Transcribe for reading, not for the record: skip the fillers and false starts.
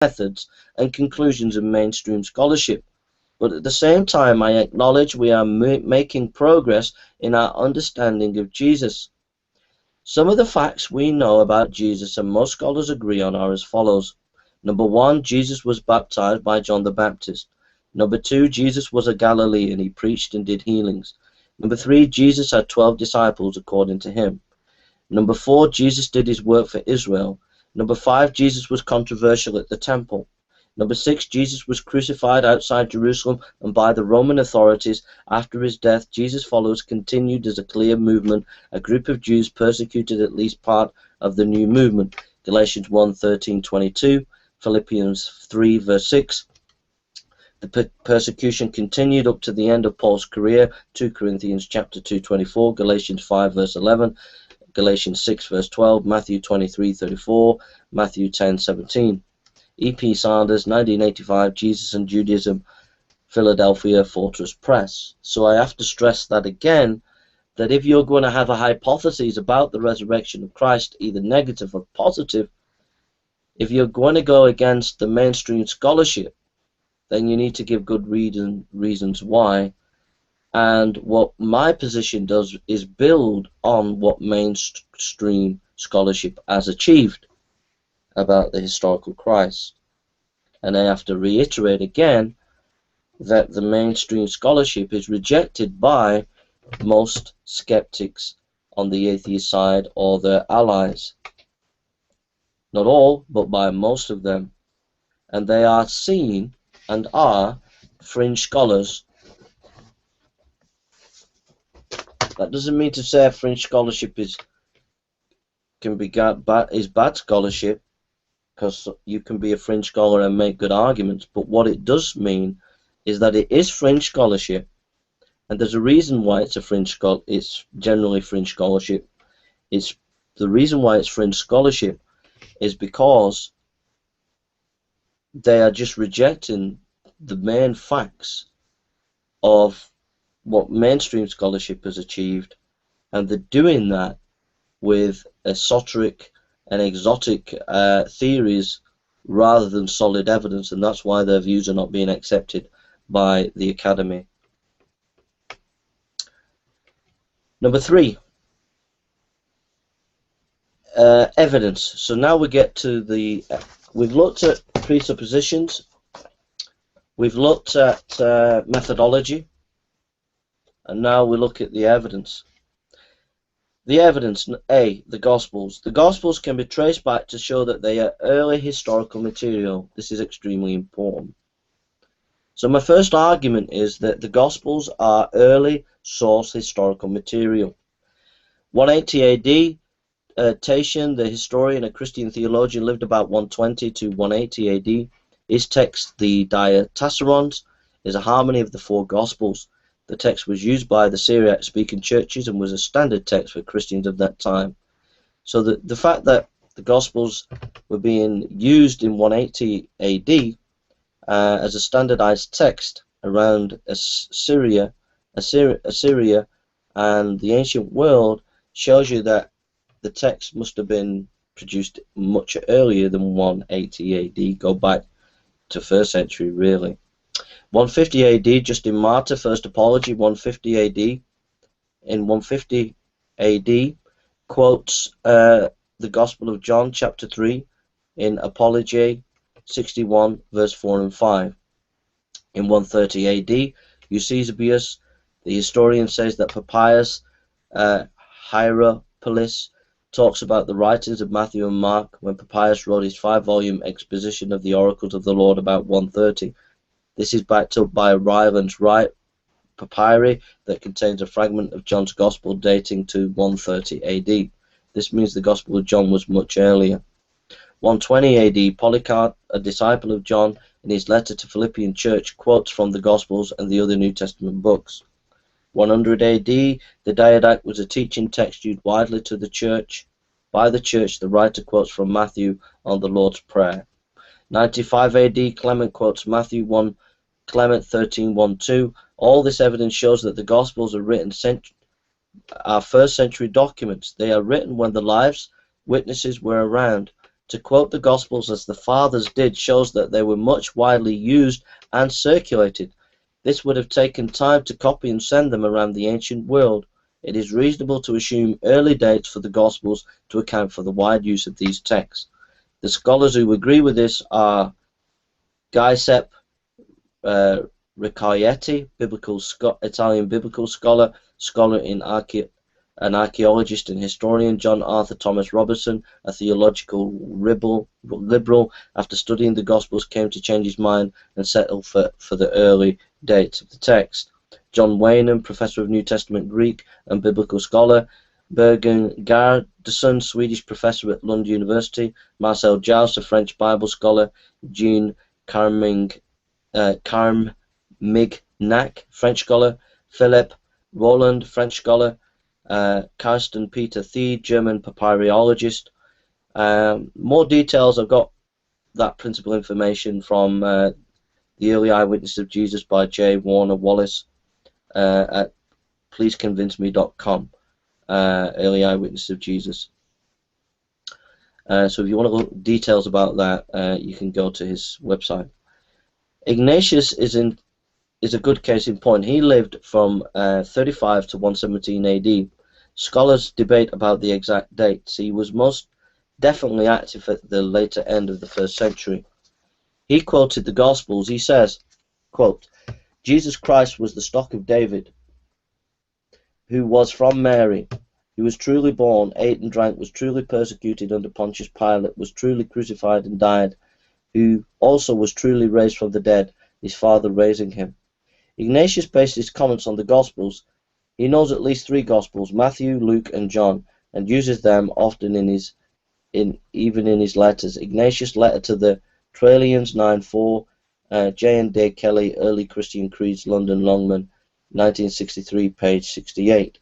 methods and conclusions of mainstream scholarship. But at the same time, I acknowledge we are making progress in our understanding of Jesus. Some of the facts we know about Jesus, and most scholars agree on, are as follows. Number 1, Jesus was baptized by John the Baptist. Number 2, Jesus was a Galilean. He preached and did healings. Number 3, Jesus had 12 disciples according to him. Number 4, Jesus did his work for Israel. Number 5, Jesus was controversial at the temple. Number 6, Jesus was crucified outside Jerusalem and by the Roman authorities. After his death, Jesus' followers continued as a clear movement, a group of Jews persecuted at least part of the new movement. Galatians 1:13-22, Philippians 3 verse 6. The persecution continued up to the end of Paul's career, 2 Corinthians chapter 2:24, Galatians 5 verse 11, Galatians 6 verse 12, Matthew 23:34, Matthew 10:17. E.P. Sanders, 1985, Jesus and Judaism, Philadelphia Fortress Press. So I have to stress that again, that if you're going to have a hypothesis about the resurrection of Christ, either negative or positive, if you're going to go against the mainstream scholarship, then you need to give good reasons why. And what my position does is build on what mainstream scholarship has achieved about the historical Christ. And I have to reiterate again that the mainstream scholarship is rejected by most skeptics on the atheist side or their allies. Not all, but by most of them. And they are seen and are fringe scholars. That doesn't mean to say fringe scholarship is bad scholarship, because you can be a fringe scholar and make good arguments. But what it does mean is that it is fringe scholarship, and there's a reason why it's a fringe scholar. It's generally fringe scholarship. It's the reason why it's fringe scholarship is because they are just rejecting the main facts of what mainstream scholarship has achieved, and they're doing that with esoteric and exotic theories rather than solid evidence, and that's why their views are not being accepted by the Academy. Number 3, evidence. So now we get to the, we've looked at presuppositions, we've looked at methodology, and now we look at the evidence. The evidence, A, the Gospels. The Gospels can be traced back to show that they are early historical material. This is extremely important. So my first argument is that the Gospels are early source historical material. 180 AD, Tatian, the historian, a Christian theologian, lived about 120 to 180 AD. His text, the Diatessaron, is a harmony of the 4 Gospels. The text was used by the Syriac-speaking churches and was a standard text for Christians of that time. So the fact that the Gospels were being used in 180 AD as a standardized text around Assyria and the ancient world shows you that the text must have been produced much earlier than 180 AD. Go back to 1st century, really. 150 AD, Justin Martyr, First Apology, 150 AD. In 150 AD, quotes the Gospel of John, chapter 3, in Apology 61, verse 4 and 5. In 130 AD, Eusebius, the historian, says that Papias Hierapolis talks about the writings of Matthew and Mark when Papias wrote his 5-volume exposition of the oracles of the Lord about 130. This is backed up by Ryland's Right papyri that contains a fragment of John's Gospel dating to 130 AD. This means the Gospel of John was much earlier. 120 AD, Polycarp, a disciple of John, in his letter to Philippian church, quotes from the Gospels and the other New Testament books. 100 AD, the Diadache was a teaching text used widely to the church. By the church, the writer quotes from Matthew on the Lord's Prayer. 95 AD, Clement quotes Matthew 1, Clement 13:1-2. All this evidence shows that the Gospels are written are 1st century documents. They are written when the lives witnesses were around. To quote the Gospels as the Fathers did shows that they were much widely used and circulated. This would have taken time to copy and send them around the ancient world. It is reasonable to assume early dates for the Gospels to account for the wide use of these texts. The scholars who agree with this are Giuseppe Riccaretti, Italian biblical scholar, an archaeologist and historian; John Arthur Thomas Robertson, a theological liberal, after studying the Gospels came to change his mind and settle for the early dates of the text; John Wainham, professor of New Testament Greek and biblical scholar; Bergen Gardason, Swedish professor at Lund University; Marcel Jauss, a French Bible scholar; Jean Carmignac, French scholar; Philip Roland, French scholar; Karsten Peter Thiede, German papyrologist. More details, I've got that principal information from The Early Eyewitness of Jesus by J. Warner Wallace at pleaseconvinceme.com. Early Eyewitness of Jesus. So if you want to look details about that, you can go to his website. Ignatius is a good case in point. He lived from 35 to 117 AD. Scholars debate about the exact dates. He was most definitely active at the later end of the 1st century. He quoted the Gospels. He says, quote, "Jesus Christ was the stock of David, who was from Mary, who was truly born, ate and drank, was truly persecuted under Pontius Pilate, was truly crucified and died, who also was truly raised from the dead, his Father raising him." Ignatius based his comments on the Gospels. He knows at least 3 Gospels, Matthew, Luke, and John, and uses them often even in his letters. Ignatius' letter to the Trallians 9:4, J. and D. Kelly, Early Christian Creeds, London, Longman, 1963, page 68.